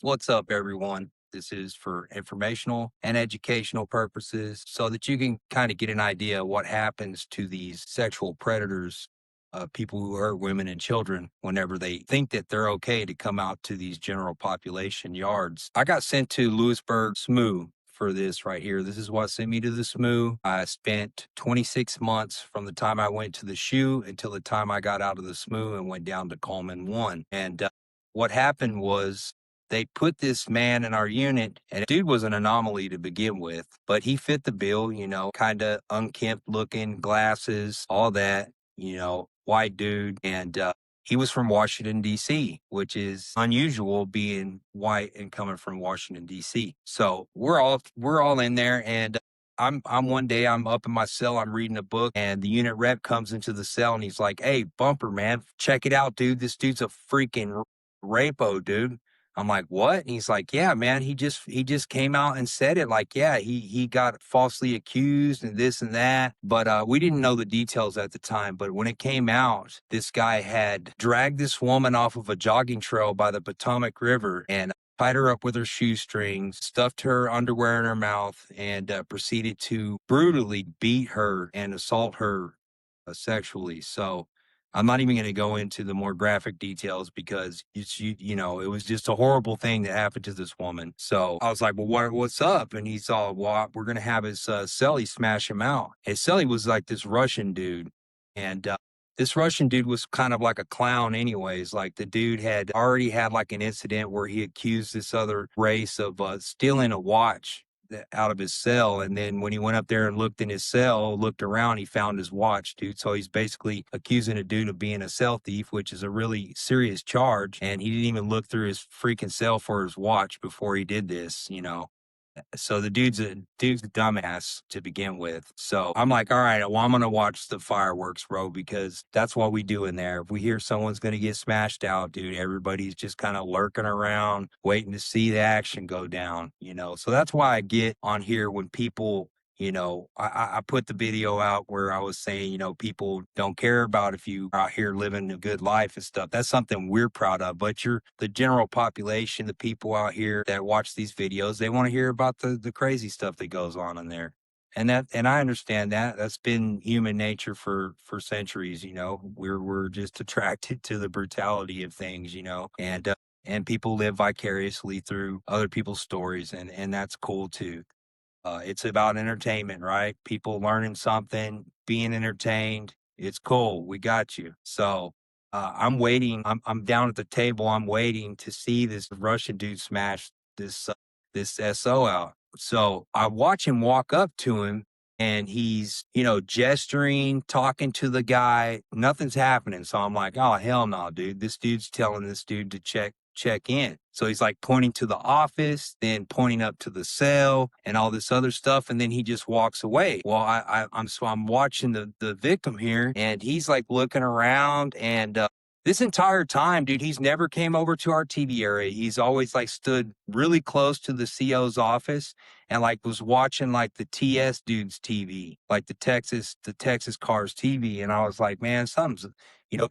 What's up, everyone? This is for informational and educational purposes so that you can kind of get an idea of what happens to these sexual predators, people who hurt women and children whenever they think that they're okay to come out to these general population yards. I got sent to Lewisburg SMU for this right here. This is what sent me to the SMU. I spent 26 months from the time I went to the SHU until the time I got out of the SMU and went down to Coleman 1. And what happened was they put this man in our unit, and dude was an anomaly to begin with, but he fit the bill, kind of unkempt looking, glasses, all that, white dude. And he was from Washington, D.C., which is unusual being white and coming from Washington, D.C. So we're all in there, and I'm one day I'm up in my cell, I'm reading a book, and the unit rep comes into the cell and he's like, "Hey, Bumper, man, check it out, dude. This dude's a freaking rapo, dude." I'm like, "What?" And he's like, "Yeah, man, he just came out and said it. Like, yeah, he got falsely accused and this and that." But we didn't know the details at the time. But when it came out, this guy had dragged this woman off of a jogging trail by the Potomac River and tied her up with her shoestrings, stuffed her underwear in her mouth, and proceeded to brutally beat her and assault her sexually. So I'm not even going to go into the more graphic details because it was just a horrible thing that happened to this woman. So I was like, "Well, what's up?" And he's all, "Well, we're going to have his cellie smash him out." His cellie was like this Russian dude. And this Russian dude was kind of like a clown anyways. Like the dude had already had like an incident where he accused this other race of stealing a watch out of his cell. And then when he went up there and looked in his cell, looked around, he found his watch, dude. So he's basically accusing a dude of being a cell thief, which is a really serious charge. And he didn't even look through his freaking cell for his watch before he did this. So the dude's a dumbass to begin with. So I'm like, all right, well, I'm gonna watch the fireworks, bro, because that's what we do in there. If we hear someone's gonna get smashed out, dude, everybody's just kind of lurking around, waiting to see the action go down. So that's why I get on here when people I put the video out where I was saying, people don't care about if you are out here living a good life and stuff. That's something we're proud of. But the general population, the people out here that watch these videos, they want to hear about the crazy stuff that goes on in there. And I understand that. That's been human nature for centuries. We're just attracted to the brutality of things. And people live vicariously through other people's stories, and that's cool too. It's about entertainment, right? People learning something, being entertained. It's cool. We got you. So I'm waiting. I'm down at the table. I'm waiting to see this Russian dude smash this SO out. So I watch him walk up to him, and he's gesturing, talking to the guy. Nothing's happening. So I'm like, "Oh, hell no, dude! This dude's telling this dude to check in." So he's like pointing to the office, then pointing up to the cell and all this other stuff. And then he just walks away. Well, I'm watching the victim here, and he's like looking around, and this entire time, dude, he's never came over to our TV area. He's always like stood really close to the CO's office and like was watching like the TS dude's TV, like the Texas Cars TV. And I was like, man,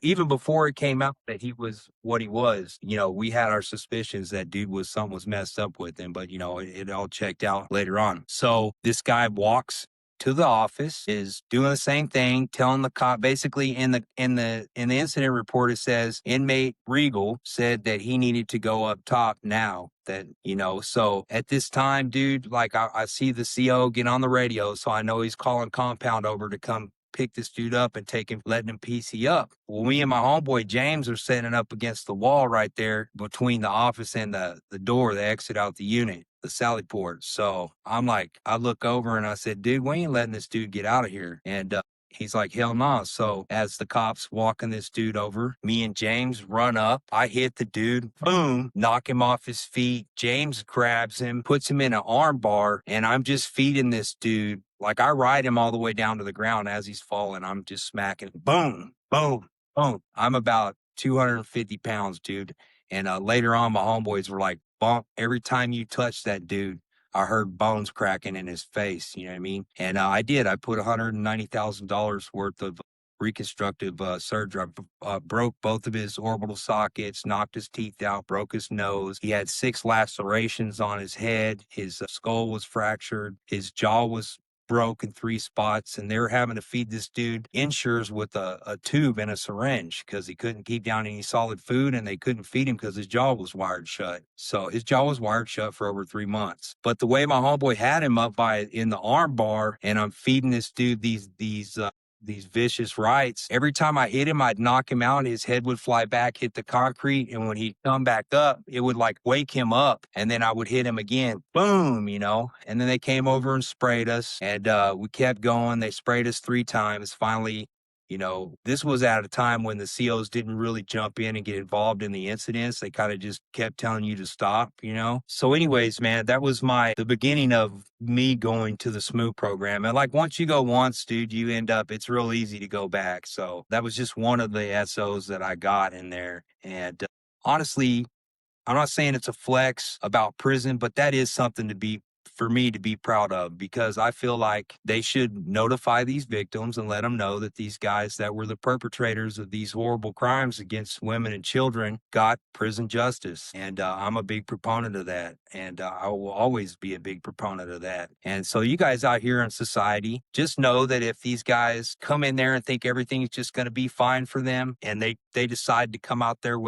even before it came out that he was what he was, we had our suspicions that dude was something was messed up with him, but it all checked out later on. So this guy walks to the office, is doing the same thing, telling the cop basically in the incident report, it says inmate Regal said that he needed to go up top now. So at this time, dude, like I see the CO get on the radio, so I know he's calling compound over to come pick this dude up and take him, letting him PC up. Well, me and my homeboy James are standing up against the wall right there between the office and the door, the exit out the unit, the sally port. So I'm like, I look over and I said, "Dude, we ain't letting this dude get out of here." And he's like, "Hell no." So as the cops walking this dude over, me and James run up. I hit the dude, boom, knock him off his feet. James grabs him, puts him in an arm bar, and I'm just feeding this dude. Like I ride him all the way down to the ground as he's falling. I'm just smacking, boom, boom, boom. I'm about 250 pounds, dude. And later on, my homeboys were like, "Bump, every time you touch that dude, I heard bones cracking in his face." You know what I mean? And I did. I put $190,000 worth of reconstructive surgery. Broke both of his orbital sockets, knocked his teeth out, broke his nose. He had 6 lacerations on his head. His skull was fractured. His jaw was broke in 3 spots, and they were having to feed this dude insures with a tube and a syringe because he couldn't keep down any solid food, and they couldn't feed him because his jaw was wired shut. So his jaw was wired shut for over 3 months. But the way my homeboy had him up by in the arm bar, and I'm feeding this dude these vicious rights. Every time I hit him, I'd knock him out. His head would fly back, hit the concrete. And when he'd come back up, it would like wake him up. And then I would hit him again. Boom, And then they came over and sprayed us. And we kept going. They sprayed us 3 times. Finally, this was at a time when the COs didn't really jump in and get involved in the incidents. They kind of just kept telling you to stop. So anyways, man, that was the beginning of me going to the SMOO program. And like once you go once, dude, you end up, it's real easy to go back. So that was just one of the SOs that I got in there. And honestly, I'm not saying it's a flex about prison, but that is something for me to be proud of, because I feel like they should notify these victims and let them know that these guys that were the perpetrators of these horrible crimes against women and children got prison justice. And I'm a big proponent of that. And I will always be a big proponent of that. And so you guys out here in society, just know that if these guys come in there and think everything's just going to be fine for them, and they decide to come out there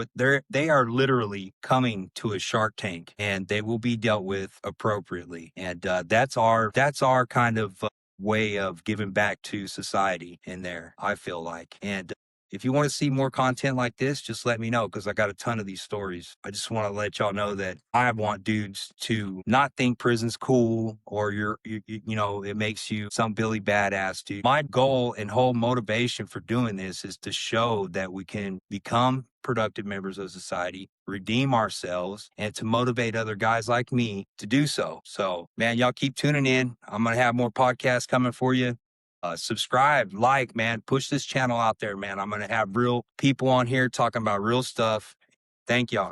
they are literally coming to a Shark Tank, and they will be dealt with appropriately. And that's our kind of way of giving back to society in there, I feel like. And if you want to see more content like this, just let me know, because I got a ton of these stories. I just want to let y'all know that I want dudes to not think prison's cool, or it makes you some Billy Badass dude. My goal and whole motivation for doing this is to show that we can become productive members of society, redeem ourselves, and to motivate other guys like me to do so. So, man, y'all keep tuning in. I'm going to have more podcasts coming for you. Subscribe, man, push this channel out there, man. I'm going to have real people on here talking about real stuff. Thank y'all.